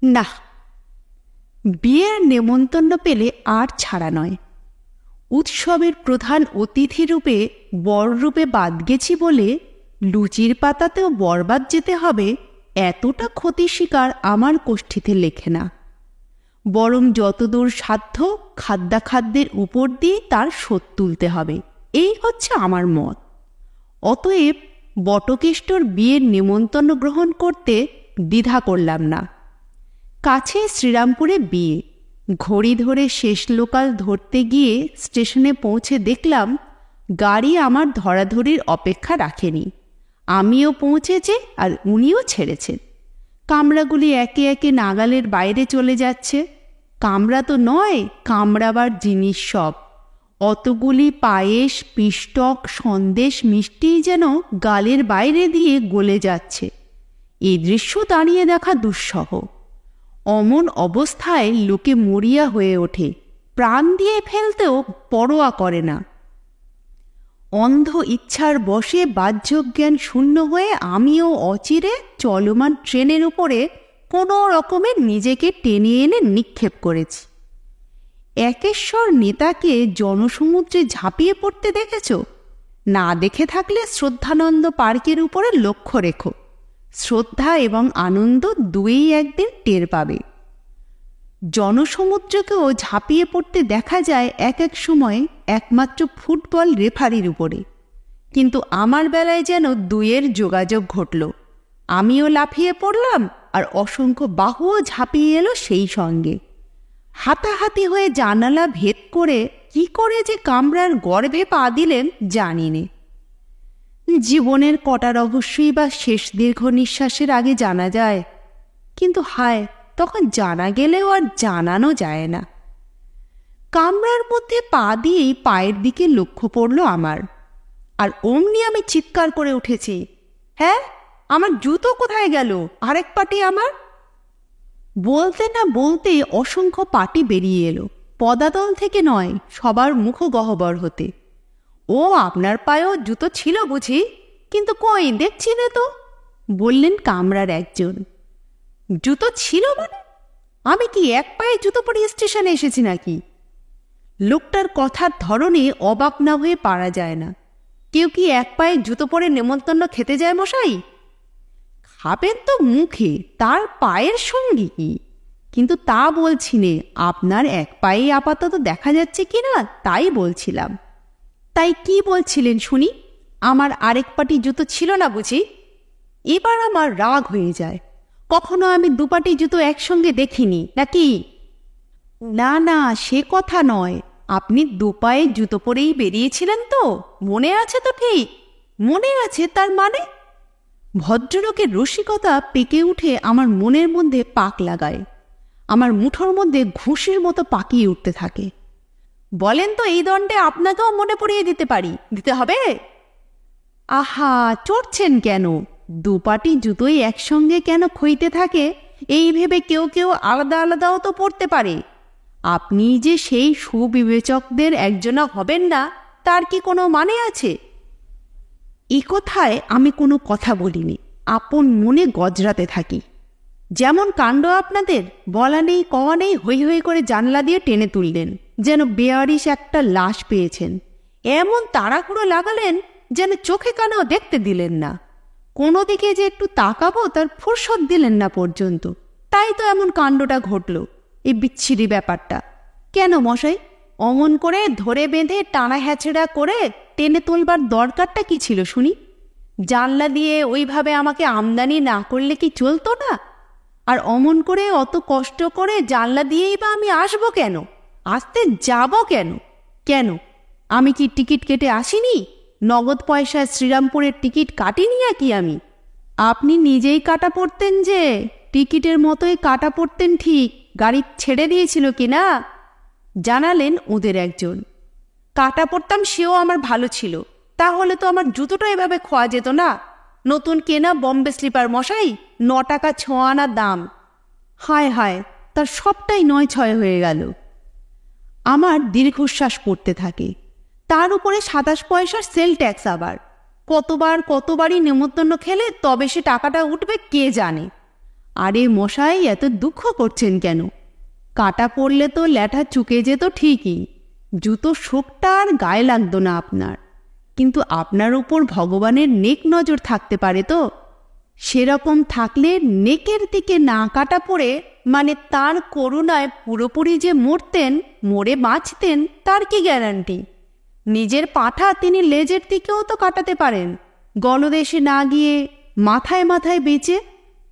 না, বিয়ের নেমন্তন্ন পেলে আর ছাড়া নয়। উৎসবের প্রধান অতিথি রূপে বররূপে বাদ গেছি বলে লুচির পাতাতেও বরবাদ যেতে হবে, এতটা ক্ষতি স্বীকার আমার কোষ্ঠীতে লেখে না। বরং যতদূর সাধ্য খাদ্যাখাদ্যের উপর দিয়ে তার শোধ তুলতে হবে, এই হচ্ছে আমার মত। অতএব বটকেষ্টর বিয়ের নেমন্তন্ন গ্রহণ করতে দ্বিধা করলাম না। কাছে শ্রীরামপুরে বিয়ে। ঘড়ি ধরে শেষ লোকাল ধরতে গিয়ে স্টেশনে পৌঁছে দেখলাম গাড়ি আমার ধরাধরির অপেক্ষা রাখেনি। আমিও পৌঁছেছি আর উনিও ছেড়েছেন। কামরাগুলি একে একে নাগালের বাইরে চলে যাচ্ছে। কামরা তো নয়, কামড়াবার জিনিস সব। অতগুলি পায়েস, পিষ্টক, সন্দেশ, মিষ্টিই যেন গালের বাইরে দিয়ে গলে যাচ্ছে। এই দৃশ্য দাঁড়িয়ে দেখা দুঃসহ। অমন অবস্থায় লোকে মরিয়া হয়ে ওঠে, প্রাণ দিয়ে ফেলতেও পরোয়া করে না। অন্ধ ইচ্ছার বশে বাহ্যজ্ঞান শূন্য হয়ে আমিও অচিরে চলমান ট্রেনের উপরে কোনো রকমে নিজেকে টেনে এনে নিক্ষেপ করেছি। একেশ্বর নেতাকে জনসমুদ্রে ঝাঁপিয়ে পড়তে দেখেছ? না দেখে থাকলে শ্রদ্ধানন্দ পার্কের উপরে লক্ষ্য রেখো। শ্রদ্ধা এবং আনন্দ দুই একদিন টের পাবে। জনসমুদ্রকেও ঝাঁপিয়ে পড়তে দেখা যায় এক এক সময় একমাত্র ফুটবল রেফারির উপরে। কিন্তু আমার বেলায় যেন দুইয়ের যোগাযোগ ঘটল। আমিও লাফিয়ে পড়লাম আর অসংখ্য বাহুও ঝাঁপিয়ে এলো সেই সঙ্গে। হাতাহাতি হয়ে জানালা ভেদ করে কি করে যে কামরার গর্ভে পা দিলেন জানি নে। জীবনের কটা রহস্যই বা শেষ দীর্ঘ নিঃশ্বাসের আগে জানা যায়, কিন্তু হায়, তখন জানা গেলেও আর জানানো যায় না। কামরার মধ্যে পা দিয়েই পায়ের দিকে লক্ষ্য পড়ল আমার, আর অমনি আমি চিৎকার করে উঠেছি, হ্যাঁ, আমার জুতো কোথায় গেল? আরেক পাটি আমার। বলতে না বলতে অসংখ্য পাটি বেরিয়ে এলো, পদাতল থেকে নয়, সবার মুখগহ্বর হতে। ও, আপনার পায়েও জুতো ছিল বুঝি? কিন্তু কই, দেখছি না তো, বললেন কামরার একজন। জুতো ছিল মানে? আমি কি এক পায়ে জুতো পরে স্টেশনে এসেছি নাকি? লোকটার কথার ধরনে অবাক না হয়ে পারা যায় না। কেউ কি এক পায়ে জুতো পরে নেমন্তন্ন খেতে যায় মশাই? খাবেন তো মুখে, তার পায়ের সঙ্গে কি? কিন্তু তা বলছি নে, আপনার এক পায়ে আপাতত দেখা যাচ্ছে কিনা তাই বলছিলাম। তাই কি বলছিলেন শুনি? আমার আরেক পাটি জুতো ছিল না বুঝি? এবার আমার রাগ হয়ে যায়। কখনো আমি দুপাটি জুতো একসঙ্গে দেখিনি নাকি? না না, সে কথা নয়। আপনি দুপায়ে জুতো পরেই বেরিয়েছিলেন তো? মনে আছে তো? ঠিক মনে আছে তার মানে? ভদ্রলোকের রসিকতা পেকে উঠে আমার মনের মধ্যে পাক লাগায়। আমার মুঠোর মধ্যে ঘুষের মতো পাকিয়ে উঠতে থাকে। বলেন তো, এই দণ্ডে আপনাকেও মনে পড়িয়ে দিতে হবে? আহা, চড়ছেন কেন? দুপাটি জুতোই একসঙ্গে কেন খইতে থাকে এই ভেবে কেউ কেউ আলাদা আলাদাও তো পড়তে পারে। আপনি যে সেই সুবিবেচকদের একজনা হবেন না, তার কি কোনো মানে আছে? এই কথায় আমি কোনো কথা বলিনি, আপন মনে গজরাতে থাকি। যেমন কাণ্ড আপনাদের, বলা নেই কওয়া নেই, হৈ হৈ করে জানলা দিয়ে টেনে তুললেন, যেন বেয়ারিশ একটা লাশ পেয়েছেন। এমন তাড়াহুড়ো লাগালেন যেন চোখে কানেও দেখতে দিলেন না। কোনো দিকে যে একটু তাকাবো তার ফুরসত দিলেন না পর্যন্ত। তাই তো এমন কাণ্ডটা ঘটল, এই বিচ্ছিরি ব্যাপারটা। কেন মশাই, অমন করে ধরে বেঁধে টানা হ্যাচড়া করে টেনে তোলবার দরকারটা কি ছিল শুনি? জানলা দিয়ে ওইভাবে আমাকে আমদানি না করলে কি চলতো না? আর অমন করে অত কষ্ট করে জানলা দিয়েই বা আমি আসবো কেন? আসতে যাব কেন? কেন আমি কি টিকিট কেটে আসিনি? নগদ পয়সায় শ্রীরামপুরের টিকিট কাটিনি কি আমি? আপনি নিজেই কাটা পড়তেন যে, টিকিটের মতোই কাটা পড়তেন ঠিক। গাড়ি ছেড়ে দিয়েছিল কি না? জানালেন ওদের একজন। কাটা পড়তাম সেও আমার ভালো ছিল, তাহলে তো আমার জুতোটা এভাবে খোয়া যেত না। নতুন কেনা বম্বে স্লিপার মশাই, 9 টাকা 6 আনা দাম। হায় হায়, তার সবটাই 9-6 হয়ে গেল। আমার দীর্ঘশ্বাস পড়তে থাকে। তার উপরে 27 পয়সার সেল ট্যাক্স আবার। কতবারই নেমন্তন্ন খেলে তবে সে টাকাটা উঠবে কে জানে। আরে মশাই, এত দুঃখ করছেন কেন? কাটা পড়লে তো ল্যাঠা চুকে যেত ঠিকই, জুতো শোকটা আর গায়ে লাগতো না আপনার। কিন্তু আপনার উপর ভগবানের নেক নজর থাকতে পারে তো? সেরকম থাকলে নেকের দিকে না কাটা পড়ে, মানে তার করুণায় পুরোপুরি যে মরতেন, মরে বাঁচতেন, তার কি গ্যারান্টি? নিজের পাঁঠা তিনি লেজের দিকেও তো কাটাতে পারেন, গলদেশে না গিয়ে মাথায় মাথায় বেঁচে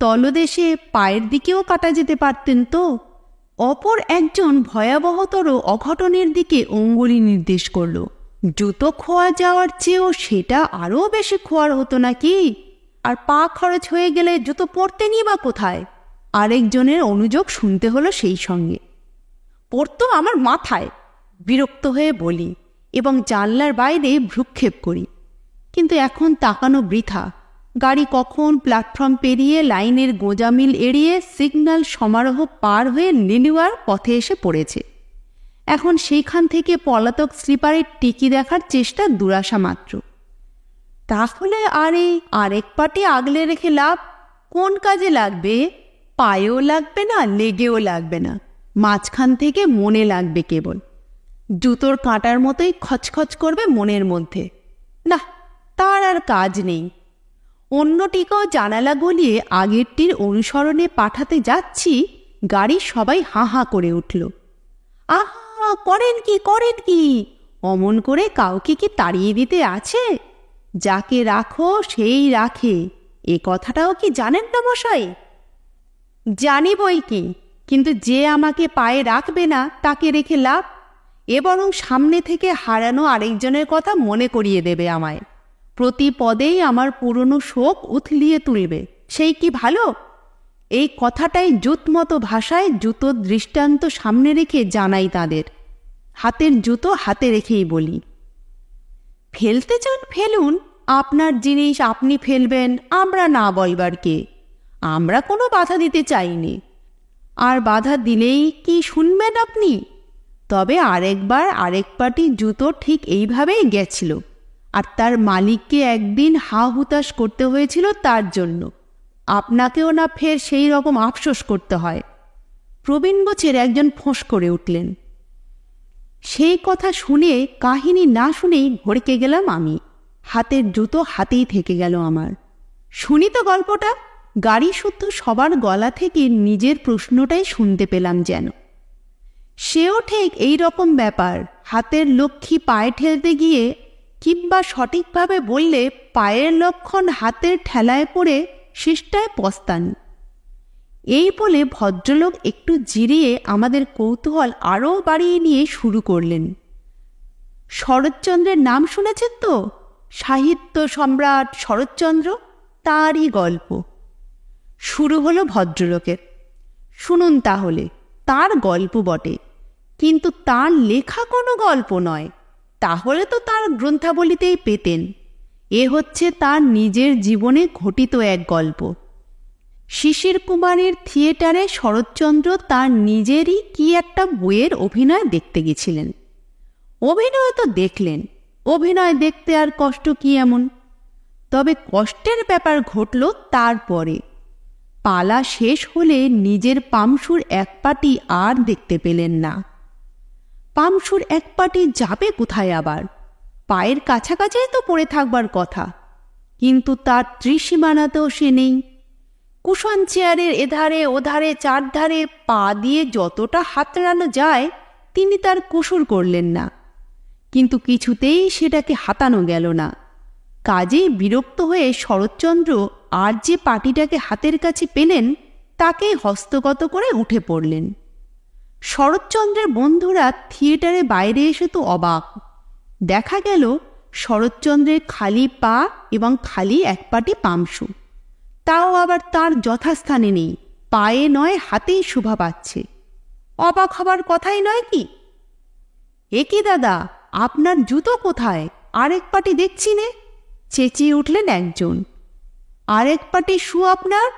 তলদেশে পায়ের দিকেও কাটা যেতে পারতেন তো। অপর একজন ভয়াবহতর অঘটনের দিকে অঙ্গুলি নির্দেশ করল। জুতো খোয়া যাওয়ার চেয়েও সেটা আরও বেশি খোয়ার হতো নাকি? আর পা খরচ হয়ে গেলে জুতো পরতেনই বা কোথায়? আরেকজনের অনুযোগ শুনতে হলো সেই সঙ্গে। পড়তো আমার মাথায়, বিরক্ত হয়ে বলি এবং জানলার বাইরে ভ্রুক্ষেপ করি। কিন্তু এখন তাকানো বৃথা। গাড়ি কখন প্ল্যাটফর্ম পেরিয়ে লাইনের গোঁজামিল এড়িয়ে সিগন্যাল সমারোহ পার হয়ে লিলুয়ার পথে এসে পড়েছে। এখন সেইখান থেকে পলাতক স্লিপারের টিকি দেখার চেষ্টা দুরাশা মাত্র। তাহলে আরেক পাটি আগলে রেখে লাভ? কোন কাজে লাগবে? পায়েও লাগবে না, লেগেও লাগবে না, মাঝখান থেকে মনে লাগবে কেবল। জুতোর কাঁটার মতোই খচখচ করবে মনের মধ্যে। না, তার আর কাজ নেই। অন্যটিকেও জানালা গলিয়ে আগেরটির অনুসরণে পাঠাতে যাচ্ছি, গাড়ি সবাই হাঁ হাঁ করে উঠল। আহা, করেন কি? অমন করে কাউকে কি তাড়িয়ে দিতে আছে? যাকে রাখো সেই রাখে, এ কথাটাও কি জানেন না মশাই? জানি বই কি, কিন্তু যে আমাকে পায়ে রাখবে না তাকে রেখে লাভ? এ বরং সামনে থেকে হারানো আরেকজনের কথা মনে করিয়ে দেবে আমায়। প্রতি পদেই আমার পুরনো শোক উথলিয়ে তুলবে, সেই কি ভালো? এই কথাটাই জুতমতো ভাষায় জুতোর দৃষ্টান্ত সামনে রেখে জানাই তাদের। হাতের জুতো হাতে রেখেই বলি, ফেলতে চান ফেলুন, আপনার জিনিস আপনি ফেলবেন, আমরা না বলবার কে? আমরা কোনো বাধা দিতে চাইনি। আর বাধা দিলেই কি শুনবেন আপনি? তবে আরেকবার আরেক পাটি জুতো ঠিক এইভাবেই গেছিল, আর তার মালিককে একদিন হা হুতাশ করতে হয়েছিল তার জন্য। আপনাকেও না ফের সেই রকম আফসোস করতে হয়? প্রবীণ গোছের একজন ফোঁস করে উঠলেন। সেই কথা শুনে কাহিনী না শুনেই ভড়কে গেলাম আমি। হাতের জুতো হাতেই থেকে গেল আমার। শুনি তো গল্পটা। গাড়ি শুদ্ধ সবার গলা থেকে নিজের প্রশ্নটাই শুনতে পেলাম যেন। সেও ঠিক এই রকম ব্যাপার। হাতের লক্ষ্মী পায়ে ঠেলতে গিয়ে, কিংবা সঠিকভাবে বললে পায়ের লক্ষণ হাতের ঠেলায় পড়ে শেষটায় পস্তান। এই বলে ভদ্রলোক একটু জিরিয়ে আমাদের কৌতূহল আরও বাড়িয়ে নিয়ে শুরু করলেন। শরৎচন্দ্রের নাম শুনেছেন তো? সাহিত্য সম্রাট শরৎচন্দ্র, তাঁরই গল্প। শুরু হলো ভদ্রলোকের। শুনুন তাহলে, তার গল্প বটে, কিন্তু তার লেখা কোনো গল্প নয়। তাহলে তো তার গ্রন্থাবলিতেই পেতেন। এ হচ্ছে তার নিজের জীবনে ঘটিত এক গল্প। শিশির কুমারের থিয়েটারে শরৎচন্দ্র তার নিজেরই কি একটা বইয়ের অভিনয় দেখতে গেছিলেন। অভিনয় তো দেখলেন, অভিনয় দেখতে আর কষ্ট কি এমন? তবে কষ্টের ব্যাপার ঘটল তারপরে। পালা শেষ হলে নিজের পামসুর এক পাটি আর দেখতে পেলেন না। পামসুর এক পাটি যাবে কোথায় আবার? পায়ের কাছাকাছি তো পড়ে থাকবার কথা, কিন্তু তার ত্রিসীমানাতেও সে নেই। কুশন চেয়ারের এধারে ওধারে চারধারে পা দিয়ে যতটা হাতড়ানো যায় তিনি তার কুসুর করলেন না, কিন্তু কিছুতেই সেটাকে হাতানো গেল না। কাজেই বিরক্ত হয়ে শরৎচন্দ্র আর যে পাটিটাকে হাতের কাছে পেলেন তাকে হস্তগত করে উঠে পড়লেন। শরৎচন্দ্রের বন্ধুরা থিয়েটারে বাইরে এসে তো অবাক। দেখা গেল শরৎচন্দ্রের খালি পা এবং খালি এক পাটি পামসু, তাও আবার তার যথাস্থানে নেই, পায়ে নয় হাতেই শোভা পাচ্ছে। অবাক হবার কথাই নয় কি? এ কি দাদা, আপনার জুতো কোথায়? আরেক পাটি দেখছি নে, চেঁচিয়ে উঠলেন একজন। আরেক পাটি শু আপনার?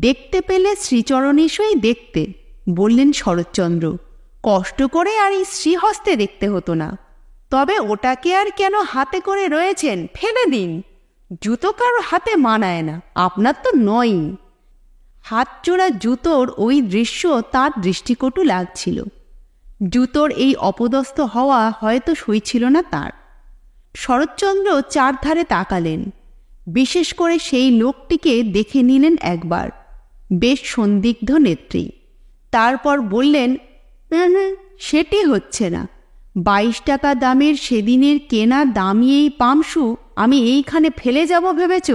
দেখতে পেলে শ্রীচরণ এসেই দেখতে, বললেন শরৎচন্দ্র। কষ্ট করে আর এই শ্রীহস্তে দেখতে হতো না। তবে ওটাকে আর কেন হাতে করে রয়েছেন, ফেলে দিন। জুতো কারো হাতে মানায় না, আপনার তো নয়ই। হাতজোড়া জুতোর ওই দৃশ্য তার দৃষ্টিকটু লাগছিল। জুতোর এই অপদস্থ হওয়া হয়তো সইছিল না তার। শরৎচন্দ্র চারধারে তাকালেন, বিশেষ করে সেই লোকটিকে দেখে নিলেন একবার, বেশ সন্দিগ্ধ নেত্রী। তারপর বললেন, সেটি হচ্ছে না। 22 টাকা দামের সেদিনের কেনা দামি এই পামসু আমি এইখানে ফেলে যাব ভেবেছ?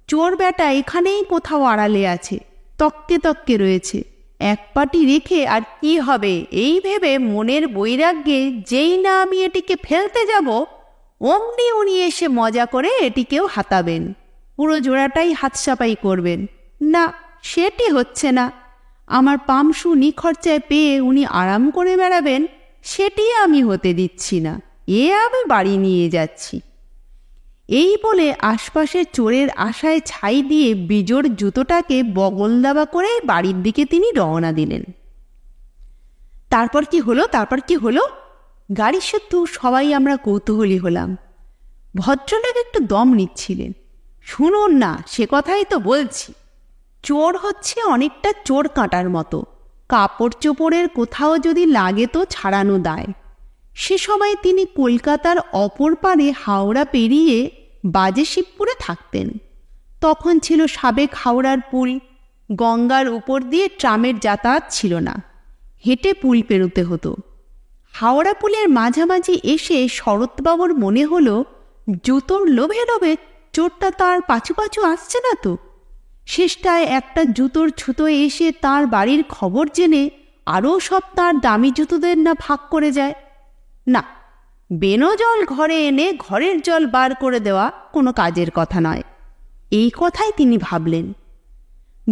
চোর বেটা এখানেই কোথাও আড়ালে আছে, তককে তককে রয়েছে। এক পাটি রেখে আর কি হবে এই ভেবে মনের বৈরাগ্যে যেই না আমি এটিকে ফেলতে যাব, অমনি উনি এসে মজা করে এটিকেও হাতাবেন, পুরো জোড়াটাই হাতসাপাই করবেন। না, সেটি হচ্ছে না। আমার পামসু নিখরচায় পেয়ে উনি আরাম করে বেড়াবেন, সেটি আমি হতে দিচ্ছি না। আমি বাড়ি নিয়ে যাচ্ছি। এই বলে আশপাশের চোরের আশায় ছাই দিয়ে বিজোড় জুতোটাকে বগল দাবা করে বাড়ির দিকে তিনি রওনা দিলেন। তারপর কি হলো? গাড়ি শুদ্ধ সবাই আমরা কৌতূহলী হলাম। ভদ্রলোক একটু দম নিচ্ছিলেন। শুনুন না, সে কথাই তো বলছি। চোর হচ্ছে অনেকটা চোর কাঁটার মতো, কাপড় চোপড়ের কোথাও যদি লাগে তো ছাড়ানো দায়। সে সময় তিনি কলকাতার অপর পারে হাওড়া পেরিয়ে বাজেশিবপুরে থাকতেন। তখন ছিল সাবেক হাওড়ার পুল, গঙ্গার উপর দিয়ে ট্রামের যাতায়াত ছিল না, হেঁটে পুল পেরোতে হতো। হাওড়া পুলের মাঝামাঝি এসে শরৎবাবুর মনে হলো, জুতোর লোভে লোভে চোরটা তার পাছু পাছু আসছে না তো। শেষটায় একটা জুতোর ছুতো এসে তার বাড়ির খবর জেনে আরও সব তার দামি জুতোদের না ভাগ করে যায়। না, বেনো জল ঘরে এনে ঘরের জল বার করে দেওয়া কোনো কাজের কথা নয়। এই কথাই তিনি ভাবলেন।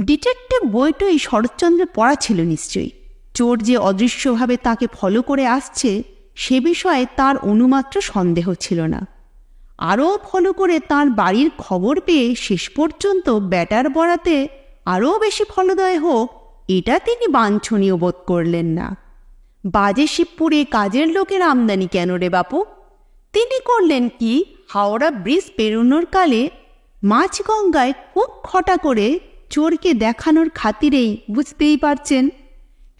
ডিটেকটিভ বইটাই শরৎচন্দ্রের পড়া ছিল নিশ্চয়ই। চোর যে অদৃশ্যভাবে তাকে ফলো করে আসছে সে বিষয়ে তার অনুমাত্র সন্দেহ ছিল না। আরও ফলো করে তার বাড়ির খবর পেয়ে শেষ পর্যন্ত ব্যাটার বরাতে আরও বেশি ফলদয় হোক, এটা তিনি বাঞ্ছনীয় বোধ করলেন না। বাজেশিবপুরে কাজের লোকের আমদানি কেন রে বাপু? তিনি করলেন কি, হাওড়া ব্রিজ পেরোনোর কালে মাঝগঙ্গায় খুব খটা করে চোরকে দেখানোর খাতিরেই, বুঝতেই পারছেন,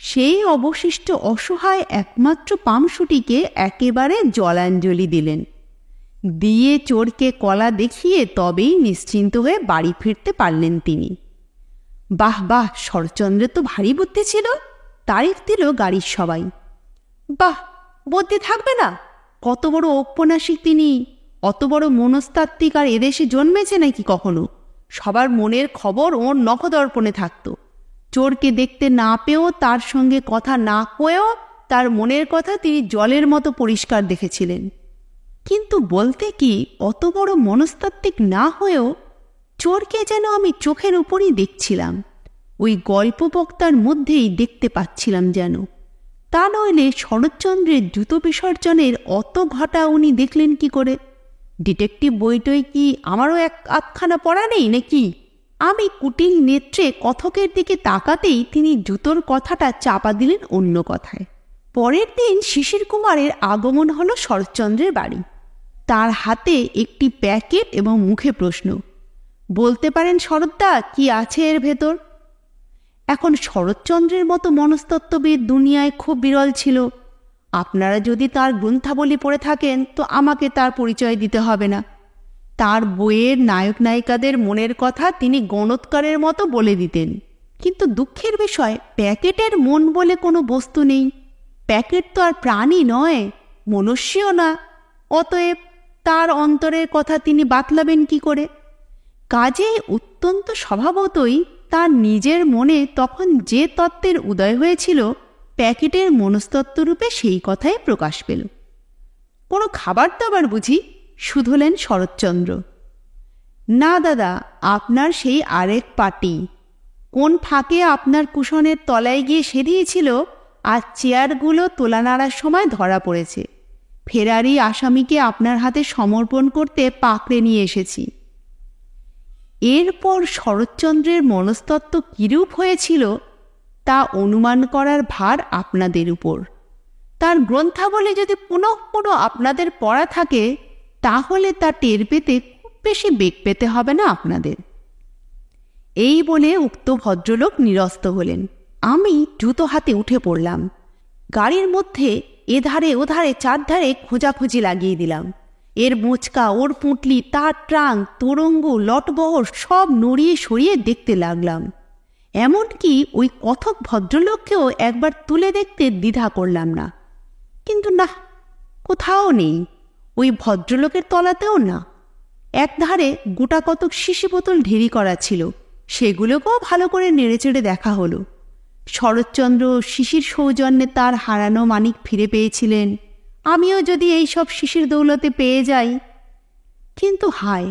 সেই অবশিষ্ট অসহায় একমাত্র পামসুটিকে একেবারে জলাঞ্জলি দিলেন। দিয়ে চোরকে কলা দেখিয়ে তবেই নিশ্চিন্ত হয়ে বাড়ি ফিরতে পারলেন তিনি। বাহ বাহ, শরৎচন্দ্রের তো ভারী বুদ্ধি ছিল, তারিফ দিল গাড়ির সবাই। বাহ, বুদ্ধি থাকবে না? কত বড় ঔপন্যাসিক তিনি, অত বড় মনস্তাত্ত্বিক আর এদেশে জন্মেছে নাকি কখনো? সবার মনের খবর ওর নখদর্পণে থাকত। চোরকে দেখতে না পেয়েও, তার সঙ্গে কথা না কয়েও তার মনের কথা তিনি জলের মতো পরিষ্কার দেখেছিলেন। কিন্তু বলতে কি, অত বড় মনস্তাত্ত্বিক না হয়েও চোরকে যেন আমি চোখের উপরই দেখছিলাম, ওই গল্প বক্তার মধ্যেই দেখতে পাচ্ছিলাম যেন। তা নইলে শরৎচন্দ্রের জুতো বিসর্জনের অত ঘটা উনি দেখলেন কি করে? ডিটেকটিভ বইটই কি আমারও এক আধখানা পড়া নেই নাকি? আমি কুটিল নেত্রে কথকের দিকে তাকাতেই তিনি জুতোর কথাটা চাপা দিলেন অন্য কথায়। পরের দিন শিশির কুমারের আগমন হলো শরৎচন্দ্রের বাড়ি। তার হাতে একটি প্যাকেট এবং মুখে প্রশ্ন, বলতে পারেন শরৎদা, কি আছে এর ভেতর? এখন শরৎচন্দ্রের মতো মনস্তত্ত্ববিদ দুনিয়ায় খুব বিরল ছিল। আপনারা যদি তার গ্রন্থাবলী পড়ে থাকেন তো আমাকে তার পরিচয় দিতে হবে না। তার বইয়ের নায়ক নায়িকাদের মনের কথা তিনি গণৎকারের মতো বলে দিতেন। কিন্তু দুঃখের বিষয়, প্যাকেটের মন বলে কোনো বস্তু নেই। প্যাকেট তো আর প্রাণী নয়, মনুষ্যও না। অতএব তার অন্তরের কথা তিনি বাতলাবেন কি করে? কাজেই অত্যন্ত স্বভাবতই তার নিজের মনে তখন যে তত্ত্বের উদয় হয়েছিল, প্যাকেটের মনস্তত্ত্বরূপে সেই কথাই প্রকাশ পেল। কোনো খাবার দাবার বুঝি? শুধলেন শরৎচন্দ্র। না দাদা, আপনার সেই আরেক পাটি কোন ফাঁকে আপনার কুশনের তলায় গিয়ে সেদিয়েছিল, আর চেয়ারগুলো তোলা নাড়ার সময় ধরা পড়েছে। ফেরারি আসামিকে আপনার হাতে সমর্পণ করতে পাকড়ে নিয়ে এসেছি। এরপর শরৎচন্দ্রের মনস্তত্ত্ব কিরূপ হয়েছিল তা অনুমান করার ভার আপনাদের উপর। তার গ্রন্থাবলী যদি পুনঃ পুনঃ আপনাদের পড়া থাকে তাহলে তা টের পেতে খুব বেশি বেগ পেতে হবে না আপনাদের। এই বলে উক্ত ভদ্রলোক নিরস্ত হলেন। আমি জুতো হাতে উঠে পড়লাম। গাড়ির মধ্যে এধারে ওধারে চারধারে খোঁজাখুঁজি লাগিয়ে দিলাম। এর মোচকা, ওর পুঁটলি, তার ট্রাঙ্ক, তোরঙ্গ, লটবহর সব নড়িয়ে সরিয়ে দেখতে লাগলাম। এমনকি ওই কথক ভদ্রলোককেও একবার তুলে দেখতে দ্বিধা করলাম না। কিন্তু না, কোথাও নেই। ওই ভদ্রলোকের তলাতেও না। একধারে গোটা কতক শিশি বোতল ঢেরি করা ছিল, সেগুলোকেও ভালো করে নেড়েচেড়ে দেখা হলো। শরৎচন্দ্র শিশির সৌজন্যে তার হারানো মানিক ফিরে পেয়েছিলেন, আমিও যদি এই সব শিশির দৌলতে পেয়ে যাই। কিন্তু হায়,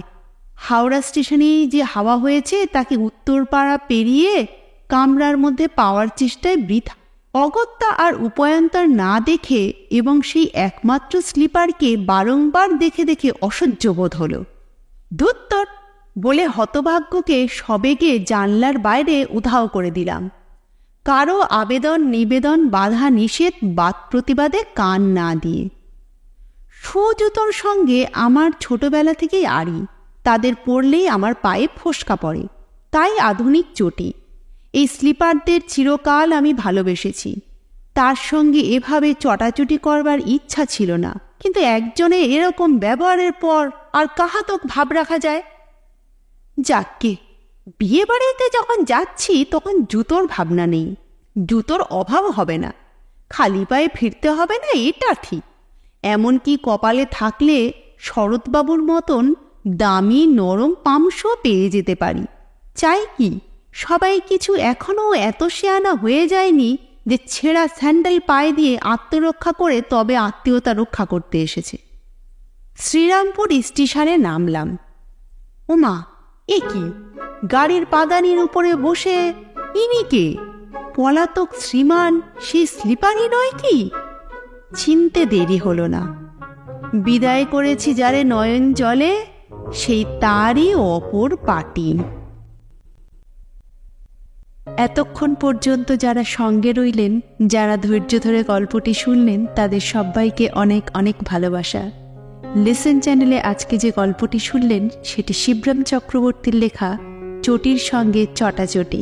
হাওড়া স্টেশনেই যে হাওয়া হয়েছে তাকে উত্তরপাড়া পেরিয়ে কামরার মধ্যে পাওয়ার চেষ্টায় বৃথা। অগত্যা আর উপায়ন্তর না দেখে এবং সেই একমাত্র স্লিপারকে বারংবার দেখে দেখে অসহ্য বোধ হল। ধুত্তর বলে হতভাগ্যকে সবেগে জানলার বাইরে উধাও করে দিলাম, কারো আবেদন নিবেদন বাধা নিষেধ বাদ প্রতিবাদে কান না দিয়ে। সুজুতোর সঙ্গে আমার ছোটবেলা থেকেই আড়ি, তাদের পরলেই আমার পায়ে ফোসকা পড়ে, তাই আধুনিক চটি। এই স্লিপারদের চিরকাল আমি ভালোবেসেছি, তার সঙ্গে এভাবে চটাচটি করবার ইচ্ছা ছিল না। কিন্তু একজনের এরকম ব্যবহারের পর আর কাহাতক ভাব রাখা যায়? যাককে, বিয়ে বাড়িতে যখন যাচ্ছি তখন জুতোর ভাবনা নেই, জুতোর অভাব হবে না, খালি পায়ে ফিরতে হবে না, এটা ঠিক। এমনকি কপালে থাকলে শরৎবাবুর মতন দামি নরম পামশও পেয়ে যেতে পারি। চাই কি, সবাই কিছু এখনও এত শেয়ানা হয়ে যায়নি যে ছেঁড়া স্যান্ডেল পায়ে দিয়ে আত্মরক্ষা করে তবে আত্মীয়তা রক্ষা করতে এসেছে। শ্রীরামপুর স্টেশনে নামলাম। ওমা, এ কি, গাড়ির পাদানির উপরে বসে ইনি কে? পলাতক শ্রীমান সেই স্লিপারই নয় কি? চিনতে দেরি হলো না। বিদায় করেছি যারে নয়ন জলে, সেই তারই অপর পাটি। এতক্ষণ পর্যন্ত যারা সঙ্গে রইলেন, যারা ধৈর্য ধরে গল্পটি শুনলেন, তাদের সবাইকে অনেক অনেক ভালোবাসা। লিসেন চ্যানেলে আজকে যে গল্পটি শুনলেন সেটি শিবরাম চক্রবর্তীর লেখা চটির সঙ্গে চটাচটি।